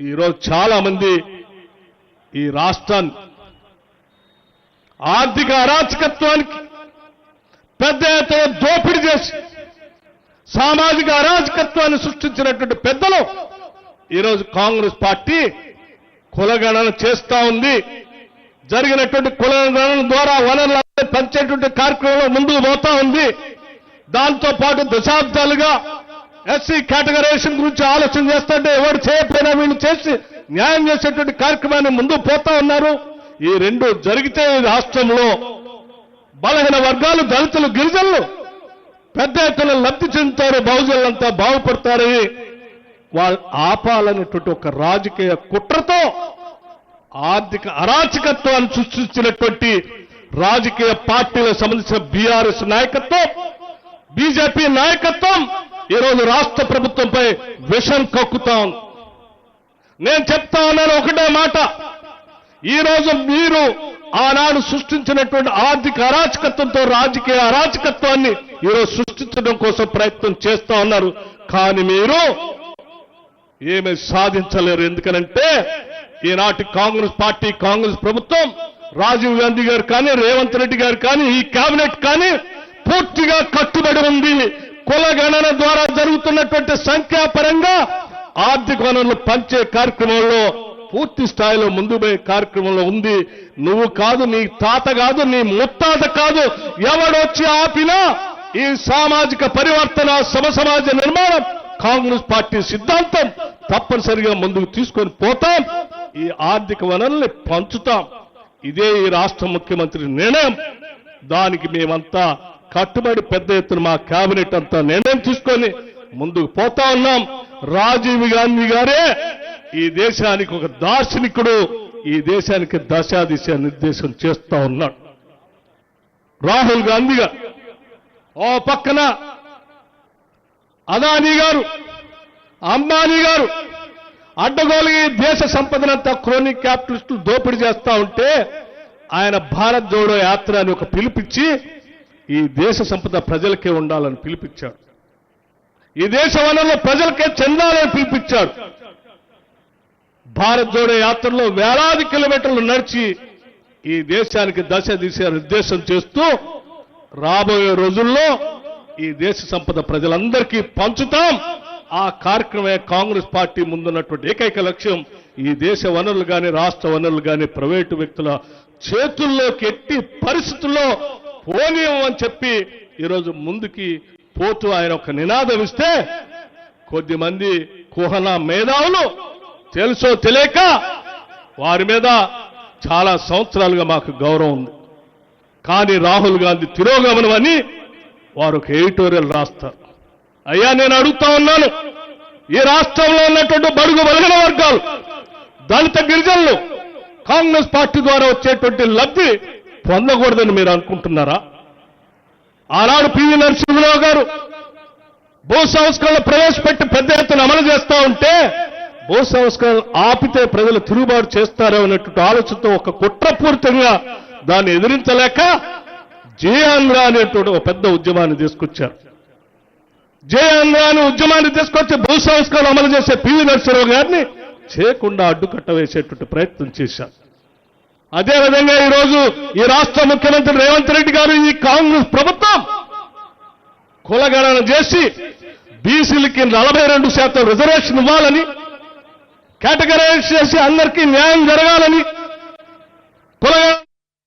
ఈరోజు చాలా మంది ఈ రాష్ట్రాన్ని ఆర్థిక అరాచకత్వానికి పెద్ద ఎత్తున దోపిడీ చేసి సామాజిక అరాచకత్వాన్ని సృష్టించినటువంటి పెద్దలు ఈరోజు కాంగ్రెస్ పార్టీ కులగణన చేస్తా ఉంది. జరిగినటువంటి కులగణన ద్వారా వనరులు పంచేటువంటి కార్యక్రమంలో ముందుకు పోతా ఉంది. దాంతో పాటు దశాబ్దాలుగా ఎస్సీ కేటగరైజేషన్ గురించి ఆలోచన చేస్తుంటే ఎవరు చేయకపోయినా వీళ్ళు చేసి న్యాయం చేసేటువంటి కార్యక్రమాన్ని ముందుకు పోతా ఉన్నారు. ఈ రెండు జరిగితే ఈ రాష్ట్రంలో బలహీన వర్గాలు, దళితులు, గిరిజనులు పెద్ద ఎత్తున లబ్ధి చెందుతారు, బహుజనులంతా బాగుపడతారని వాళ్ళు ఆపాలనేటువంటి ఒక రాజకీయ కుట్రతో ఆర్థిక అరాచకత్వాన్ని సృష్టించినటువంటి రాజకీయ పార్టీలకు సంబంధించిన బీఆర్ఎస్ నాయకత్వం, బీజేపీ నాయకత్వం ఈరోజు రాష్ట్ర ప్రభుత్వంపై విషం కక్కుతా ఉంది. నేను చెప్తా ఉన్నాను ఒకటే మాట, ఈరోజు మీరు ఆనాడు సృష్టించినటువంటి ఆర్థిక అరాచకత్వంతో రాజకీయ అరాచకత్వాన్ని ఈరోజు సృష్టించడం కోసం ప్రయత్నం చేస్తా ఉన్నారు. కానీ మీరు ఏమీ సాధించలేరు. ఎందుకనంటే ఈనాటి కాంగ్రెస్ పార్టీ, కాంగ్రెస్ ప్రభుత్వం, రాజీవ్ గాంధీ గారు కానీ, రేవంత్ రెడ్డి గారు కానీ, ఈ కేబినెట్ కానీ పూర్తిగా కట్టుబడి ఉంది. కులగణన ద్వారా జరుగుతున్నటువంటి సంఖ్యాపరంగా ఆర్థిక వనరులు పంచే కార్యక్రమంలో పూర్తి స్థాయిలో ముందు పోయే కార్యక్రమంలో ఉంది. నువ్వు కాదు, నీ తాత కాదు, నీ ముత్తాత కాదు, ఎవడొచ్చి ఆపినా ఈ సామాజిక పరివర్తన, సమసమాజ నిర్మాణం కాంగ్రెస్ పార్టీ సిద్ధాంతం తప్పనిసరిగా ముందుకు తీసుకొని పోతాం. ఈ ఆర్థిక వనరుల్ని పంచుతాం. ఇదే ఈ రాష్ట్ర ముఖ్యమంత్రి నిర్ణయం. దానికి మేమంతా కట్టుబడి పెద్ద ఎత్తున మా కేబినెట్ అంతా నిర్ణయం తీసుకొని ముందుకు పోతా ఉన్నాం. రాజీవ్ గాంధీ గారే ఈ దేశానికి ఒక దార్శనికుడు, ఈ దేశానికి దశాదిశ నిర్దేశం చేస్తా ఉన్నాడు. రాహుల్ గాంధీ గారు ఓ పక్కన అదానీ గారు, అంబానీ గారు అడ్డగోలుగా ఈ దేశ సంపదనంతా క్రోనిక్ క్యాపిటలిస్టులు దోపిడీ చేస్తా ఉంటే ఆయన భారత్ జోడో యాత్ర అని ఒక పిలిపించి ఈ దేశ సంపద ప్రజలకే ఉండాలని పిలిపించాడు. ఈ దేశ వనరులు ప్రజలకే చెందాలని పిలిపించాడు. భారత్ జోడో యాత్రలో వేలాది కిలోమీటర్లు నడిచి ఈ దేశానికి దశ దిశ నిర్దేశం చేస్తూ రాబోయే రోజుల్లో ఈ దేశ సంపద ప్రజలందరికీ పంచుతాం. ఆ కార్యక్రమే కాంగ్రెస్ పార్టీ ముందున్నటువంటి ఏకైక లక్ష్యం. ఈ దేశ వనరులు కానీ, రాష్ట్ర వనరులు కానీ ప్రైవేటు వ్యక్తుల చేతుల్లోకి ఎట్టి పరిస్థితుల్లో పోనీయమని చెప్పి ఈరోజు ముందుకి పోతూ ఆయన ఒక నినాదం ఇస్తే కొద్దిమంది కుహన మేధావులు తెలుసో తెలియక వారి మీద చాలా సంవత్సరాలుగా మాకు గౌరవం ఉంది. కానీ రాహుల్ గాంధీ తిరోగమనం అని వారు ఒక ఎడిటోరియల్ రాస్తారు. అయ్యా, నేను అడుగుతా ఉన్నాను, ఈ రాష్ట్రంలో ఉన్నటువంటి బడుగు బలహీన వర్గాలు, దళిత గిరిజనులు కాంగ్రెస్ పార్టీ ద్వారా వచ్చేటువంటి లబ్ధి పొందకూడదని మీరు అనుకుంటున్నారా? ఆనాడు పివి నరసింహరావు గారు భూ సంస్కరణలు ప్రవేశపెట్టి పెద్ద ఎత్తున అమలు చేస్తా ఉంటే భూ సంస్కరణలు ఆపితే ప్రజలు తిరుగుబాటు చేస్తారో అనేటువంటి ఆలోచనతో ఒక కుట్రపూరితంగా దాన్ని ఎదిరించలేక జయాంధ్ర అనేటువంటి ఒక పెద్ద ఉద్యమాన్ని తీసుకొచ్చారు. జయాంధ్ర అనే ఉద్యమాన్ని తీసుకొచ్చి భూ సంస్కరణలు అమలు చేసే పివి నరసింహరావు గారిని చేయకుండా అడ్డుకట్ట వేసేటువంటి ప్రయత్నం చేశారు. అదేవిధంగా ఈరోజు ఈ రాష్ట్ర ముఖ్యమంత్రి రేవంత్ రెడ్డి గారు, ఈ కాంగ్రెస్ ప్రభుత్వం కులగణన చేసి బీసీలకి 42% రిజర్వేషన్ ఇవ్వాలని, కేటగరైజ్ చేసి అందరికీ న్యాయం జరగాలని,